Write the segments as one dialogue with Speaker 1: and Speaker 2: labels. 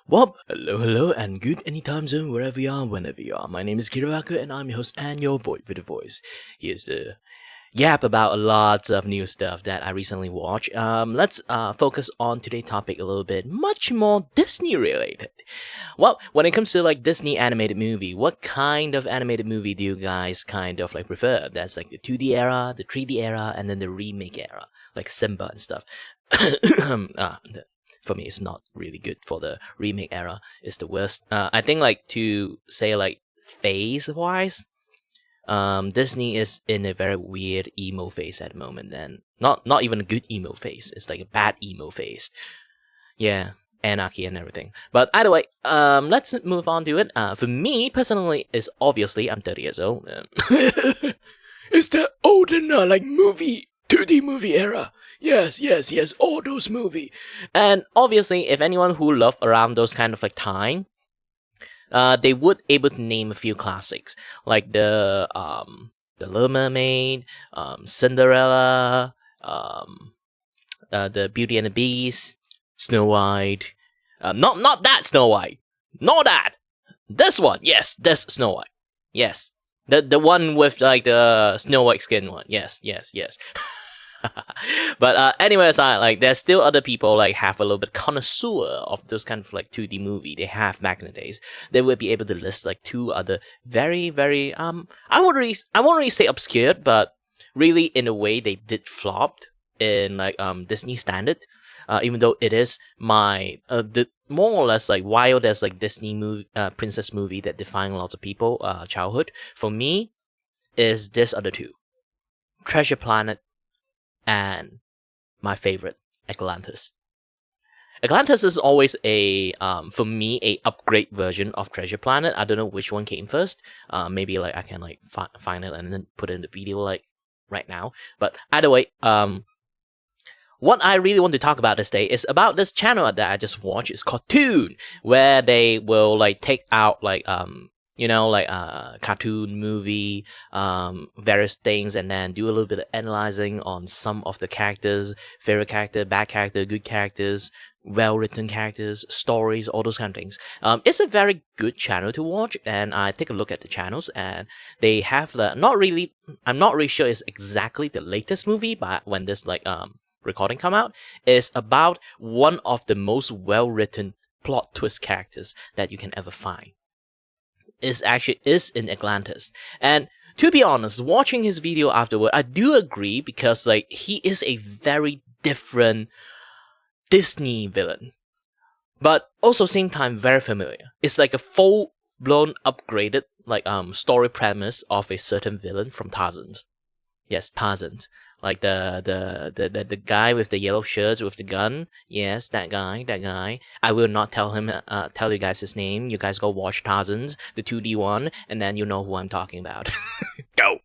Speaker 1: Well, hello, and good anytime zone wherever you are, whenever you are. My name is Kiray, and I'm your host and your voice for the voice. Here's the yap about a lot of new stuff that I recently watched. Let's focus on today's topic a little bit, much more Disney related. Well, when it comes to like Disney animated movie, what kind of animated movie do you guys kind of like prefer? That's like the 2D era, the 3D era, and then the remake era, like Simba and stuff. For me, it's not really good for the remake era. It's the worst. I think like to say like phase wise, Disney is in a very weird emo phase at the moment, and not even a good emo phase. It's like a bad emo phase. Yeah, anarchy and everything. But either way, let's move on to it. For me personally, is obviously I'm 30 years old. It's the olden like movie 2D movie era. Yes, all those movie. And obviously, if anyone who love around those kind of like time, they would able to name a few classics like the Little Mermaid, Cinderella, the Beauty and the Beast, Snow White. Not that Snow White, not that. This one, yes, this Snow White, yes. The one with like the Snow White skin one, yes. But anyway aside, like there's still other people like have a little bit connoisseur of those kind of like 2D movie they have back in the days. They would be able to list like two other very I won't really say obscured, but really in a way they did flopped in like Disney standard. Even though it is my the more or less like wild as like Disney movie princess movie that define lots of people childhood, for me is this other two, Treasure Planet and my favorite, Atlantis. Atlantis is always a for me a upgrade version of Treasure Planet. I don't know which one came first. Maybe like I can like find it and then put it in the video like right now. But either way, what I really want to talk about this day is about this channel that I just watched. It's called Toon, where they will like take out like cartoon movie, various things, and then do a little bit of analyzing on some of the characters, favorite character, bad character, good characters, well-written characters, stories, all those kind of things. It's a very good channel to watch, and I take a look at the channels, and they have I'm not really sure it's exactly the latest movie, but when this recording come out, is about one of the most well-written plot twist characters that you can ever find. Is in Atlantis. And to be honest, watching his video afterward, I do agree because like he is a very different Disney villain, but also same time very familiar. It's like a full blown upgraded like story premise of a certain villain from Tarzan. Yes, Tarzan. Like the guy with the yellow shirts with the gun. Yes, that guy. I will not tell you guys his name. You guys go watch Tarzan's, the 2D one, and then you know who I'm talking about. Go!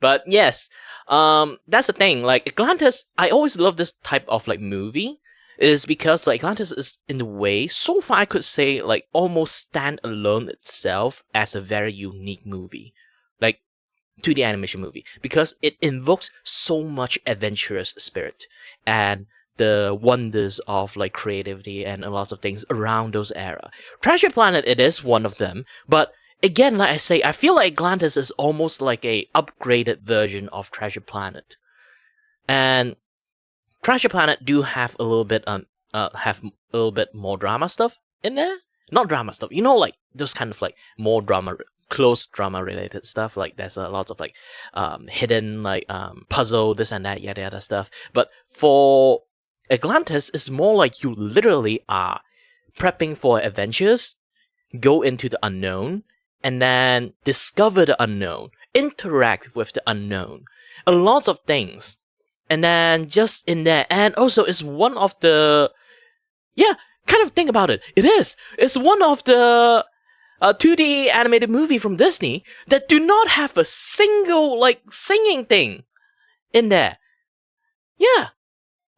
Speaker 1: But yes, that's the thing. Like Atlantis, I always love this type of like movie. Is because like Atlantis is in the way, so far I could say like almost stand alone itself as a very unique movie. Like 2D animation movie because it invokes so much adventurous spirit and the wonders of like creativity and a lot of things around those era. Treasure Planet, it is one of them, but again, like I say, I feel like Atlantis is almost like a upgraded version of Treasure Planet, and Treasure Planet do have a little bit more drama stuff in there. Not drama stuff, like those kind of like more drama. Close drama related stuff, like there's a lot of like hidden like puzzle, this and that, yada stuff. But for Atlantis, it's more like you literally are prepping for adventures, go into the unknown, and then discover the unknown, interact with the unknown, a lot of things, and then just in there. And also, it's one of the kind of think about it. It's one of the 2D animated movie from Disney that do not have a single like singing thing in there. Yeah,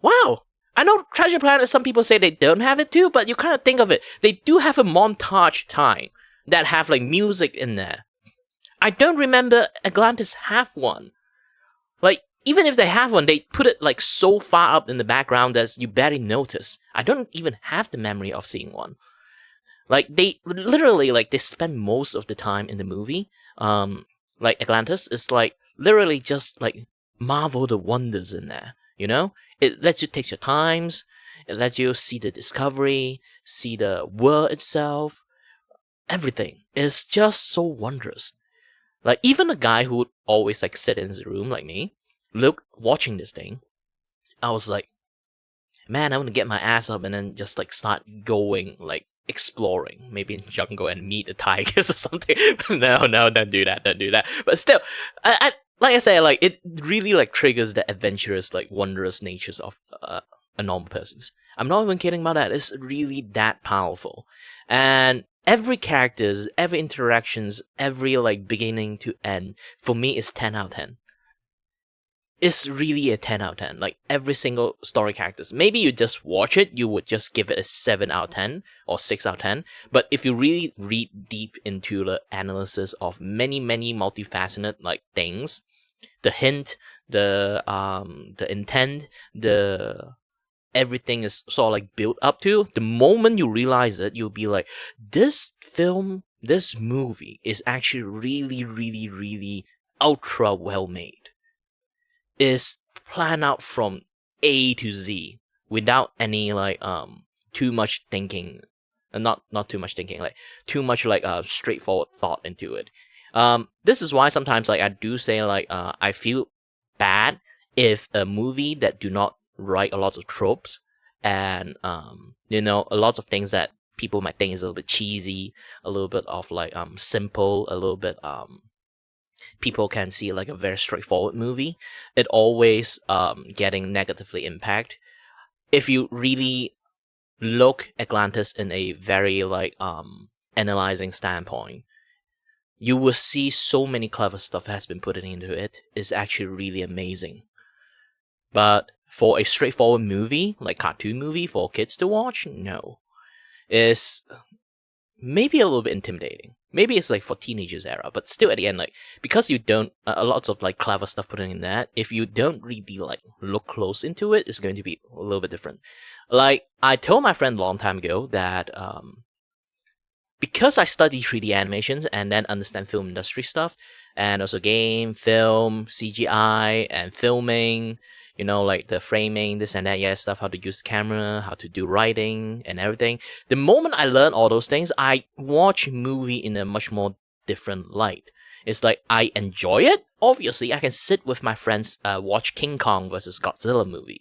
Speaker 1: wow. I know Treasure Planet, some people say they don't have it too, but you kind of think of it. They do have a montage time that have like music in there. I don't remember Atlantis have one. Like even if they have one, they put it like so far up in the background that you barely notice. I don't even have the memory of seeing one. Like they literally like they spend most of the time in the movie. Like Atlantis is like literally just like marvel the wonders in there. You know, it lets you take your times. It lets you see the discovery, see the world itself. Everything is just so wondrous. Like even a guy who would always like sit in his room like me, watching this thing, I was like, man, I want to get my ass up and then just like start going like exploring, maybe in jungle and meet the tigers or something. no, don't do that. But still, I like I say, like it really like triggers the adventurous, like wondrous natures of a normal person's. I'm not even kidding about that. It's really that powerful, and every characters, every interactions, every like beginning to end for me is 10 out of 10. It's really a 10 out of 10. Like every single story characters. Maybe you just watch it, you would just give it a 7 out of 10 or 6 out of 10. But if you really read deep into the analysis of many multifaceted like things, the hint, the intent, the everything is sort of like built up to, the moment you realize it, you'll be like, this movie is actually really ultra well made. Is planned out from A to Z without any like too much thinking, not too much thinking, like too much like straightforward thought into it. This is why sometimes like I do say like I feel bad if a movie that do not write a lot of tropes and you know, a lot of things that people might think is a little bit cheesy, a little bit of like simple, a little bit people can see like a very straightforward movie, it always getting negatively impact. If you really look Atlantis in a very like analyzing standpoint, you will see so many clever stuff has been put into it. It's actually really amazing. But for a straightforward movie, like cartoon movie for kids to watch, no. It's maybe a little bit intimidating. Maybe it's like for teenagers era, but still at the end, like because you don't a lots of like clever stuff put in that. If you don't really like look close into it, it's going to be a little bit different. Like I told my friend a long time ago that because I study 3D animations and then understand film industry stuff, and also game, film, CGI, and filming, you know, like the framing, this and that, yeah, stuff, how to use the camera, how to do writing and everything. The moment I learn all those things, I watch movie in a much more different light. It's like I enjoy it. Obviously, I can sit with my friends, watch King Kong versus Godzilla movie.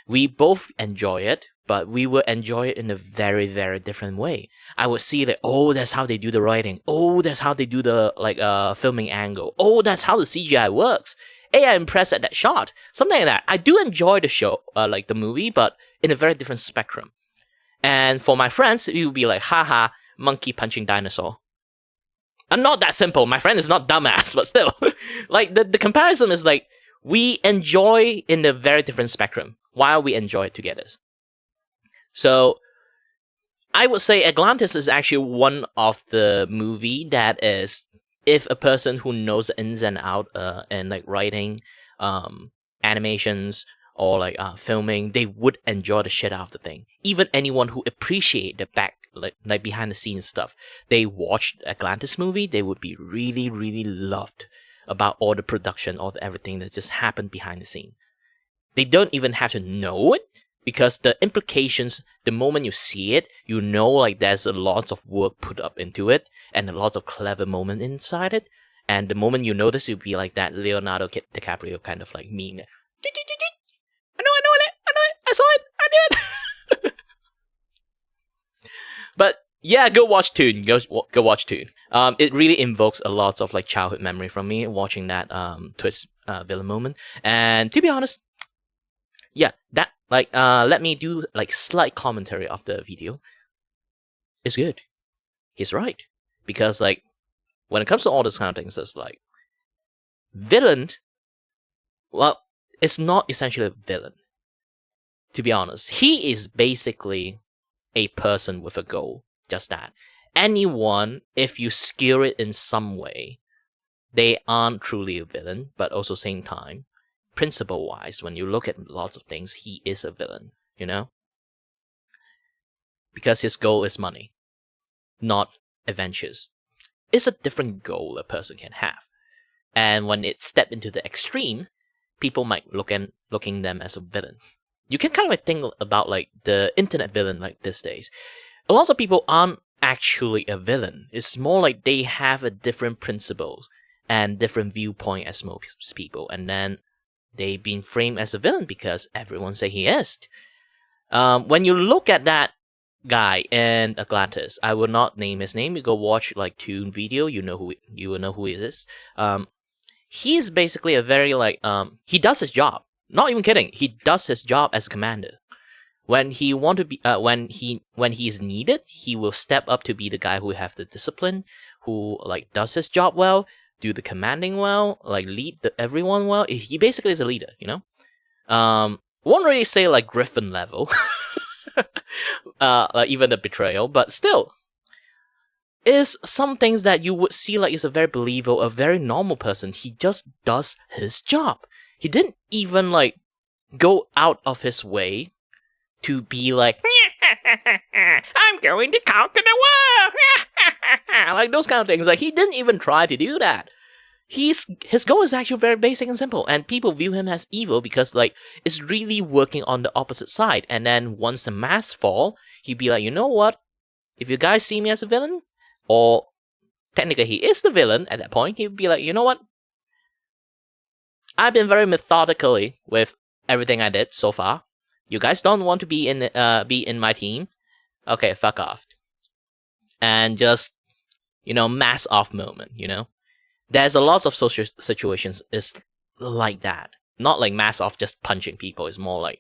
Speaker 1: We both enjoy it, but we will enjoy it in a very different way. I would see that, oh, that's how they do the writing. Oh, that's how they do the like filming angle. Oh, that's how the CGI works. Hey, I'm impressed at that shot. Something like that. I do enjoy the show, like the movie, but in a very different spectrum. And for my friends, it will be like, haha, monkey punching dinosaur. I'm not that simple. My friend is not dumbass, but still. Like, the comparison is like, we enjoy in a very different spectrum while we enjoy it together. So, I would say Atlantis is actually one of the movie that is, if a person who knows the ins and out and like writing, animations or like filming, they would enjoy the shit out of the thing. Even anyone who appreciate the back like behind the scenes stuff, they watch Atlantis movie, they would be really loved about all the production, all the everything that just happened behind the scene. They don't even have to know it, because the implications, the moment you see it, you know like there's a lot of work put up into it and a lot of clever moment inside it. And the moment you notice, you'll be like that Leonardo DiCaprio kind of like meme. I know it, I saw it, I knew it. But yeah, go watch Toon. Go watch Toon. It really invokes a lot of like childhood memory from me watching that twist villain moment. And to be honest, yeah, that like let me do like slight commentary of the video. It's good. He's right, because like when it comes to all these kind of things, it's like villain. Well, it's not essentially a villain. To be honest, he is basically a person with a goal. Just that. Anyone, if you skew it in some way, they aren't truly a villain, but also same time, principle-wise, when you look at lots of things, he is a villain, you know? Because his goal is money, not adventures. It's a different goal a person can have. And when it steps into the extreme, people might looking them as a villain. You can kind of like think about like the internet villain like these days. A lot of people aren't actually a villain. It's more like they have a different principles and different viewpoint as most people, and then they've been framed as a villain because everyone say he is. When you look at that guy in Atlantis, I will not name his name. You go watch like Toon video, you will know who he is. He's basically a very like he does his job. Not even kidding. He does his job as a commander. When he want to be when he is needed, he will step up to be the guy who have the discipline, who like does his job well, do the commanding well, like lead everyone well. He basically is a leader, you know. Won't really say like Griffin level, like even the betrayal, but still, is some things that you would see like is a very believable, a very normal person. He just does his job. He didn't even like go out of his way to be like, I'm going to conquer the world, like those kind of things. Like he didn't even try to do that. His goal is actually very basic and simple, and people view him as evil because like it's really working on the opposite side. And then once the mask fall, he'd be like, you know what? If you guys see me as a villain, or technically he is the villain at that point, he'd be like, you know what? I've been very methodically with everything I did so far. You guys don't want to be in my team. Okay, fuck off. And just, you know, mask off moment, you know? There's a lot of social situations is like that. Not like mask off just punching people. It's more like,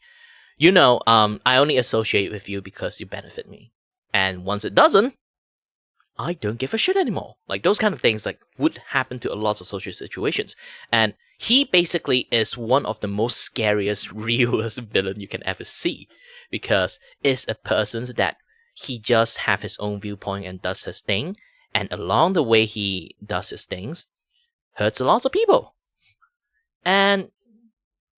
Speaker 1: you know, I only associate with you because you benefit me. And once it doesn't, I don't give a shit anymore. Like those kind of things like would happen to a lot of social situations. And he basically is one of the most scariest, realest villain you can ever see. Because it's a person that he just have his own viewpoint and does his thing. And along the way he does his things, hurts a lot of people. And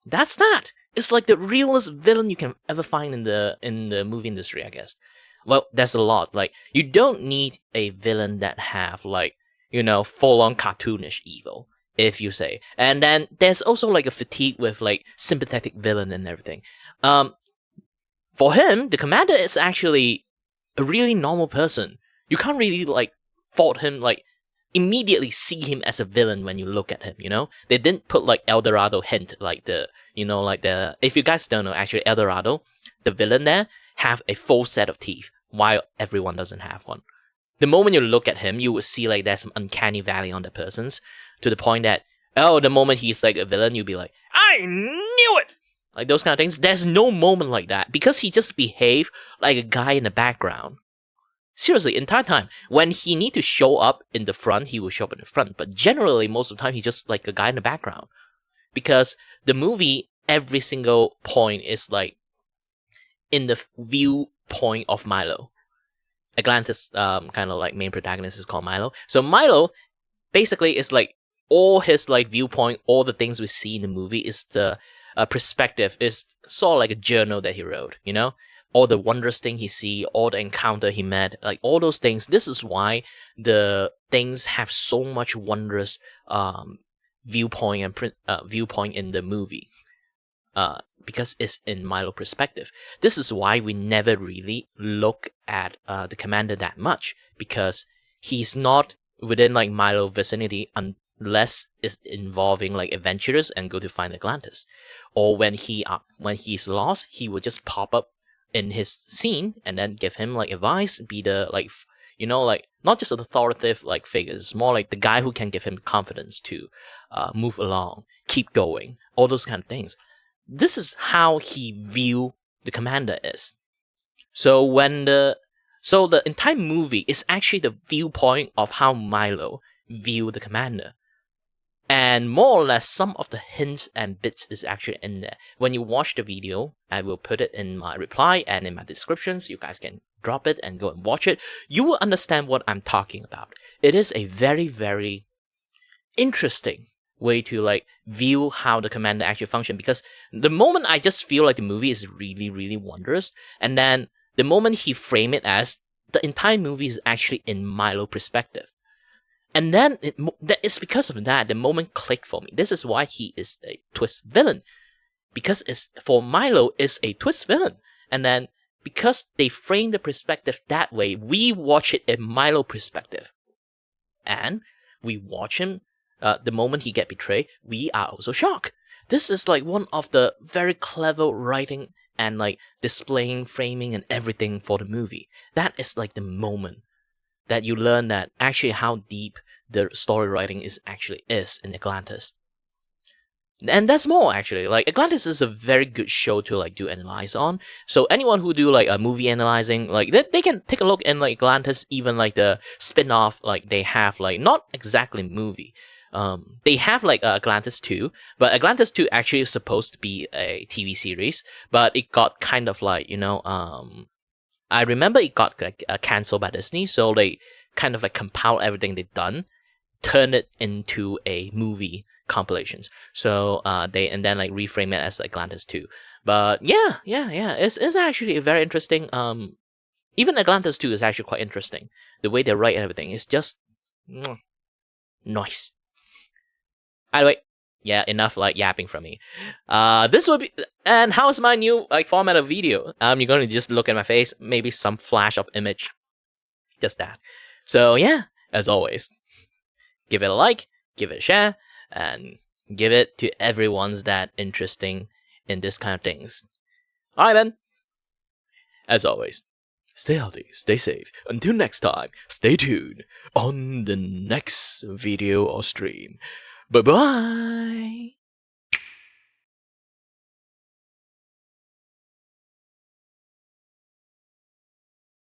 Speaker 1: that's that. It's like the realest villain you can ever find in the movie industry, I guess. Well, there's a lot. Like, you don't need a villain that have, like, you know, full-on cartoonish evil, if you say. And then there's also, like, a fatigue with, like, sympathetic villain and everything. For him, the commander is actually a really normal person. You can't really, like, fault him, like, immediately see him as a villain when you look at him, you know? They didn't put, like, El Dorado hint, like the, you know, like the... If you guys don't know, actually, El Dorado, the villain there, have a full set of teeth, while everyone doesn't have one. The moment you look at him, you will see like there's some uncanny valley on the person's, to the point that, oh, the moment he's like a villain, you'll be like, I knew it! Like those kind of things. There's no moment like that, because he just behave like a guy in the background. Seriously, entire time. When he need to show up in the front, he will show up in the front. But generally, most of the time, he's just like a guy in the background. Because the movie, every single point is like in the viewpoint of Milo. Atlantis, kind of like main protagonist is called Milo. So Milo basically is like all his like viewpoint, all the things we see in the movie is the perspective, is sort of like a journal that he wrote, you know? All the wondrous thing he see, all the encounter he met, like all those things. This is why the things have so much wondrous viewpoint and viewpoint in the movie. Because it's in Milo's perspective. This is why we never really look at the commander that much, because he's not within like Milo's vicinity unless it's involving like adventurers and go to find Atlantis. Or when he's lost, he will just pop up in his scene and then give him like advice, be the like, you know, like not just an authoritative like figure. It's more like the guy who can give him confidence to move along, keep going, all those kind of things. This is how he view the commander is. So the entire movie is actually the viewpoint of how Milo view the commander. And more or less some of the hints and bits is actually in there. When you watch the video, I will put it in my reply and in my description so you guys can drop it and go and watch it. You will understand what I'm talking about. It is a very, very interesting way to like view how the commander actually function, because the moment I just feel like the movie is really, really wondrous, and then the moment he framed it as the entire movie is actually in Milo perspective. And then it's because of that the moment clicked for me. This is why he is a twist villain, because it's for Milo is a twist villain, and then because they frame the perspective that way, we watch it in Milo perspective, and we watch him. The moment he get betrayed, we are also shocked. This is like one of the very clever writing and like displaying, framing, and everything for the movie. That is like the moment that you learn that actually how deep the story writing is in Atlantis. And that's more actually. Like Atlantis is a very good show to like do analyze on. So anyone who do like a movie analyzing, like they can take a look in like Atlantis, even like the spin-off like they have like not exactly movie. They have like Atlantis 2, but Atlantis 2 actually is supposed to be a TV series, but it got kind of like, I remember it got like cancelled by Disney, so they kind of like compile everything they've done, turn it into a movie compilations. So they and then like reframe it as like Atlantis 2. But yeah, it's actually very interesting. Even Atlantis 2 is actually quite interesting. The way they write everything is just nice. Anyway, yeah, enough like yapping from me. This will be, and how's my new like format of video? You're gonna just look at my face, maybe some flash of image, just that. So yeah, as always, give it a like, give it a share, and give it to everyone's that interesting in this kind of things. Alright then. As always, stay healthy, stay safe. Until next time, stay tuned on the next video or stream. Bye bye.